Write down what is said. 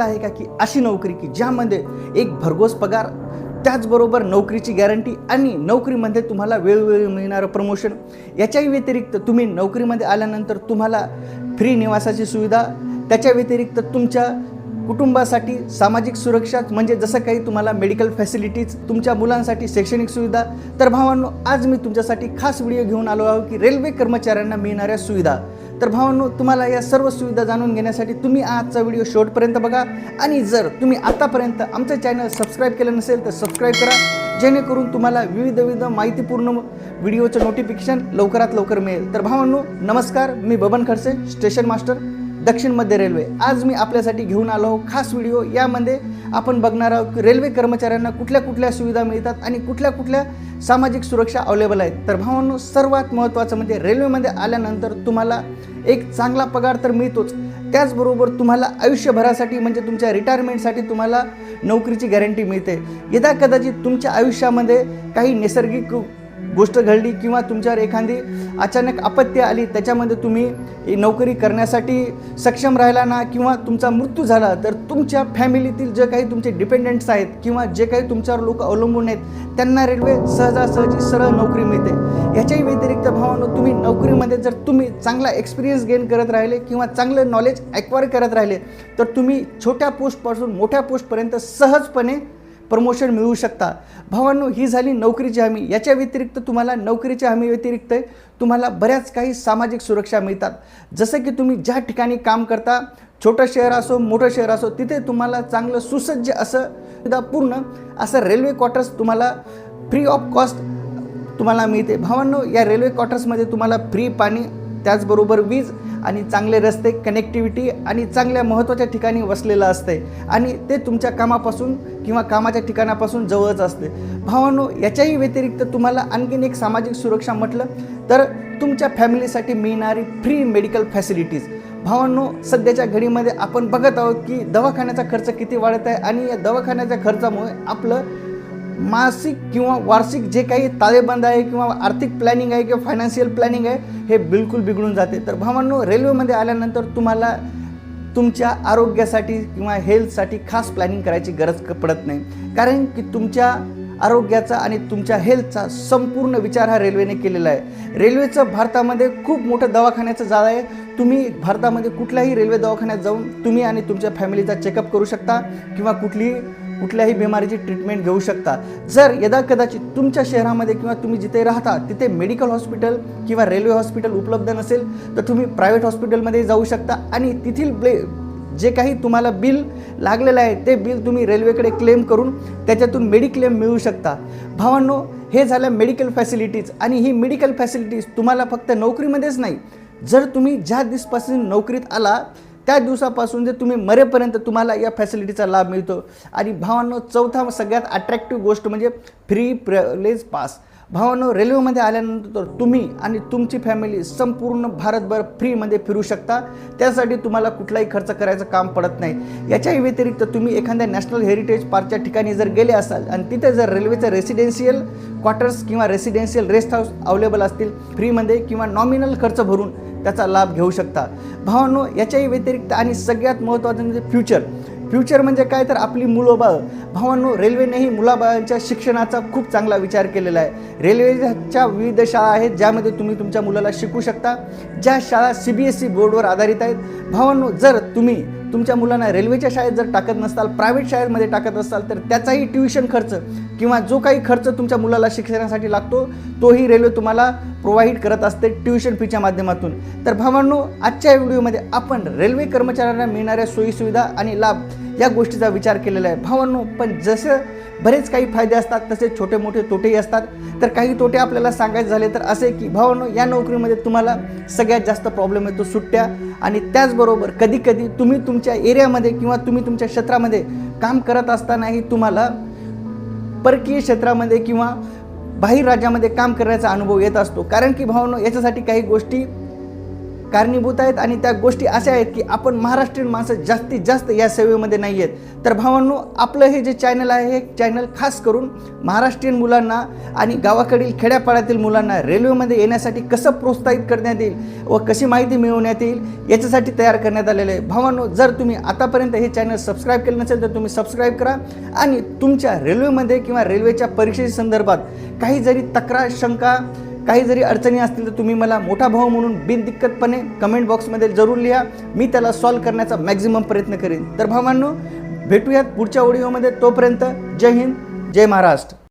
आहे का की अशी नोकरी की ज्यामध्ये एक भरघोस पगार, त्याचबरोबर नोकरीची गॅरंटी आणि नोकरीमध्ये तुम्हाला वेळोवेळी मिळणारं प्रमोशन, याच्याही व्यतिरिक्त तुम्ही नोकरीमध्ये आल्यानंतर तुम्हाला फ्री निवासाची सुविधा, त्याच्या व्यतिरिक्त तुमच्या कुटुंबासाठी सामाजिक सुरक्षा म्हणजे जसं काही तुम्हाला मेडिकल फॅसिलिटीज, तुमच्या मुलांसाठी शैक्षणिक सुविधा. तर भावांनो, आज मी तुमच्यासाठी खास व्हिडिओ घेऊन आलो आहे की रेल्वे कर्मचाऱ्यांना मिळणाऱ्या सुविधा. तर भावांनो, तुम्हाला या सर्व सुविधा जाणून घेण्यासाठी तुम्ही आजचा व्हिडिओ शेवटपर्यंत बघा. आणि जर तुम्ही आतापर्यंत आमचं चॅनल सबस्क्राईब केलं नसेल तर सबस्क्राईब करा, जेणेकरून तुम्हाला विविध माहितीपूर्ण व्हिडिओचं नोटिफिकेशन लवकरात लवकर मिळेल. तर भावांनो, नमस्कार, मी बबन खडसे, स्टेशन मास्टर, दक्षिण मध्य रेल्वे. आज मी आपल्यासाठी घेऊन आलो खास व्हिडिओ. यामध्ये आपण बघणार आहोत की रेल्वे कर्मचाऱ्यांना कुठल्या कुठल्या सुविधा मिळतात आणि कुठल्या कुठल्या सामाजिक सुरक्षा अवेलेबल आहेत. तर भावांनो, सर्वात महत्त्वाचं म्हणजे रेल्वेमध्ये आल्यानंतर तुम्हाला एक चांगला पगार तर मिळतोच, त्याचबरोबर तुम्हाला आयुष्यभरासाठी म्हणजे तुमच्या रिटायरमेंटसाठी तुम्हाला नोकरीची गॅरंटी मिळते. यदा कदाचित तुमच्या आयुष्यामध्ये काही नैसर्गिक गोष्ट घडली किंवा तुमच्यावर एखादी अचानक आपत्ती आली, त्याच्यामध्ये तुम्ही नोकरी करण्यासाठी सक्षम राहिला ना किंवा तुमचा मृत्यू झाला, तर तुमच्या फॅमिलीतील जे काही तुमचे डिपेंडंट्स आहेत किंवा जे काही तुमच्यावर लोक अवलंबून आहेत त्यांना रेल्वे सहजासहजी सरळ नोकरी मिळते. याच्याही व्यतिरिक्त भावांनो, तुम्ही नोकरीमध्ये जर तुम्ही चांगला एक्सपिरियन्स गेन करत राहिले किंवा चांगलं नॉलेज ॲक्वायर करत राहिले तर तुम्ही छोट्या पोस्टपासून मोठ्या पोस्टपर्यंत सहजपणे प्रमोशन मिळू शकता. भावांनो, ही झाली नोकरीची हमी. याच्या व्यतिरिक्त तुम्हाला नोकरीच्या हमी व्यतिरिक्त तुम्हाला बऱ्याच काही सामाजिक सुरक्षा मिळतात. जसं की तुम्ही ज्या ठिकाणी काम करता, छोटं शहर असो मोठं शहर असो, तिथे तुम्हाला चांगलं सुसज्ज असं पूर्ण असं रेल्वे क्वार्टर्स तुम्हाला फ्री ऑफ कॉस्ट तुम्हाला मिळते. भावांनो, या रेल्वे क्वार्टर्समध्ये तुम्हाला फ्री पाणी, त्याचबरोबर वीज आणि चांगले रस्ते, कनेक्टिव्हिटी आणि चांगल्या महत्त्वाच्या ठिकाणी वसलेलं असते आणि ते तुमच्या कामापासून किंवा कामाच्या ठिकाणापासून जवळच असते. भावांनो, याच्याही व्यतिरिक्त तुम्हाला आणखीन एक सामाजिक सुरक्षा म्हटलं तर तुमच्या फॅमिलीसाठी मिळणारी फ्री मेडिकल फॅसिलिटीज. भावांनो, सध्याच्या घडीमध्ये आपण बघत आहोत की दवाखान्याचा खर्च किती वाढत आहे आणि या दवाखान्याच्या खर्चामुळे आपलं मासिक किंवा वार्षिक जे काही ताळेबंद आहे किंवा आर्थिक प्लॅनिंग आहे किंवा फायनान्शियल प्लॅनिंग आहे हे बिलकुल बिघडून जाते. तर भावांनो, रेल्वेमध्ये आल्यानंतर तुम्हाला तुमच्या आरोग्यासाठी किंवा हेल्थसाठी खास प्लॅनिंग करायची गरज पडत नाही, कारण की तुमच्या आरोग्याचा आणि तुमच्या हेल्थचा संपूर्ण विचार हा रेल्वेने केलेला आहे. रेल्वेचं भारतामध्ये खूप मोठं दवाखान्याचं जाळं आहे. तुम्ही भारतामध्ये कुठल्याही रेल्वे दवाखान्यात जाऊन तुम्ही आणि तुमच्या फॅमिलीचा चेकअप करू शकता किंवा कुठल्याही बिमारीची ट्रीटमेंट घेऊ शकता. जर यदा कदाचित तुमच्या शहरामध्ये किंवा तुम्ही जिथे राहता तिथे मेडिकल हॉस्पिटल किंवा रेल्वे हॉस्पिटल उपलब्ध नसेल तर तुम्ही प्रायव्हेट हॉस्पिटलमध्ये जाऊ शकता आणि तेथील जे काही तुम्हाला बिल लागलेलं आहे ते बिल तुम्ही रेल्वेकडे क्लेम करून त्याच्यातून मेडिक्लेम मिळू शकता. भावांनो, हे झालं मेडिकल फॅसिलिटीज. आणि ही मेडिकल फॅसिलिटीज तुम्हाला फक्त नोकरीमध्येच नाही, जर तुम्ही ज्या दिवसापासून नोकरीत आला त्या दिवसापासून जे तुम्ही मरेपर्यंत तुम्हाला या फॅसिलिटीचा लाभ मिळतो. आणि भावांनो, चौथा सगळ्यात अट्रॅक्टिव्ह गोष्ट म्हणजे फ्री प्रिव्हिलेज पास. भावांनो, रेल्वेमध्ये आल्यानंतर तुम्ही आणि तुमची फॅमिली संपूर्ण भारतभर फ्रीमध्ये फिरू शकता. त्यासाठी तुम्हाला कुठलाही खर्च करायचं काम पडत नाही. याच्याही व्यतिरिक्त तुम्ही एखाद्या नॅशनल हेरिटेज पार्कच्या ठिकाणी जर गेले असाल आणि तिथे जर रेल्वेचे रेसिडेन्शियल क्वार्टर्स किंवा रेसिडेन्शियल रेस्ट हाऊस अवेलेबल असतील फ्रीमध्ये किंवा नॉमिनल खर्च भरून त्याचा लाभ घेऊ शकता. भावांनो, याच्याही व्यतिरिक्त आणि सगळ्यात महत्त्वाचं म्हणजे फ्युचर म्हणजे काय तर आपली मुलं-बाळ. भावांनो, रेल्वेनेही मुलाबाळांच्या शिक्षणाचा खूप चांगला विचार केलेला आहे. रेल्वेच्या विविध शाळा आहेत ज्यामध्ये तुम्ही तुमच्या मुलाला शिकू शकता, ज्या शाळा CBSE बोर्डवर आधारित आहेत. भावांनो, जर तुम्ही तुमच्या मुलांना रेल्वेच्या शाळेत जर टाकत नसाल, प्रायव्हेट शाळेमध्ये टाकत असाल तर त्याचाही ट्युशन खर्च किंवा जो काही खर्च तुमच्या मुलाला शिक्षणासाठी लागतो तोही रेल्वे तुम्हाला प्रोव्हाइड करत असते ट्युशन फीच्या माध्यमातून. तर भावांनो, आजच्या व्हिडिओमध्ये आपण रेल्वे कर्मचाऱ्यांना मिळणाऱ्या सोयीसुविधा आणि लाभ या गोष्टीचा विचार केलेला आहे. भावांनो, पण जसं बरेच काही फायदे असतात तसे छोटे मोठे तोटेही असतात. तर काही तोटे आपल्याला सांगायचे झाले तर असे की भावांनो, या नोकरीमध्ये तुम्हाला सगळ्यात जास्त प्रॉब्लेम येतो सुट्ट्या. आणि त्याचबरोबर कधीकधी तुम्ही तुमच्या एरियामध्ये किंवा तुम्ही तुमच्या क्षेत्रामध्ये काम करत असतानाही तुम्हाला परकीय क्षेत्रामध्ये किंवा बाहेर राज्यामध्ये काम करण्याचा अनुभव येत असतो. कारण की भावांनो, याच्यासाठी काही गोष्टी कारणीभूत आहेत आणि त्या गोष्टी अशा आहेत की आपण महाराष्ट्रीयन माणसं जास्तीत जास्त या सेवेमध्ये नाही आहेत. तर भावांनो, आपलं हे जे चॅनल आहे हे चॅनल खास करून महाराष्ट्रीयन मुलांना आणि गावाकडील खेड्यापाड्यातील मुलांना रेल्वेमध्ये येण्यासाठी कसं प्रोत्साहित करण्यात येईल व कशी माहिती मिळवण्यात येईल याच्यासाठी तयार करण्यात आलेलं आहे. भावांनो, जर तुम्ही आतापर्यंत हे चॅनल सबस्क्राईब केलं नसेल तर तुम्ही सबस्क्राईब करा आणि तुमच्या रेल्वेमध्ये किंवा रेल्वेच्या परीक्षेच्या संदर्भात काही जरी तक्रार, शंका, काही जरी अडचणी असतील तर तुम्ही मला मोठा भाऊ म्हणून बिनदिक्कतपणे कमेंट बॉक्समध्ये जरूर लिहा. मी त्याला सॉल्व्ह करण्याचा मॅक्झिमम प्रयत्न करेन. तर भावांनो, भेटूयात पुढच्या व्हिडिओमध्ये. तोपर्यंत जय हिंद, जय महाराष्ट्र.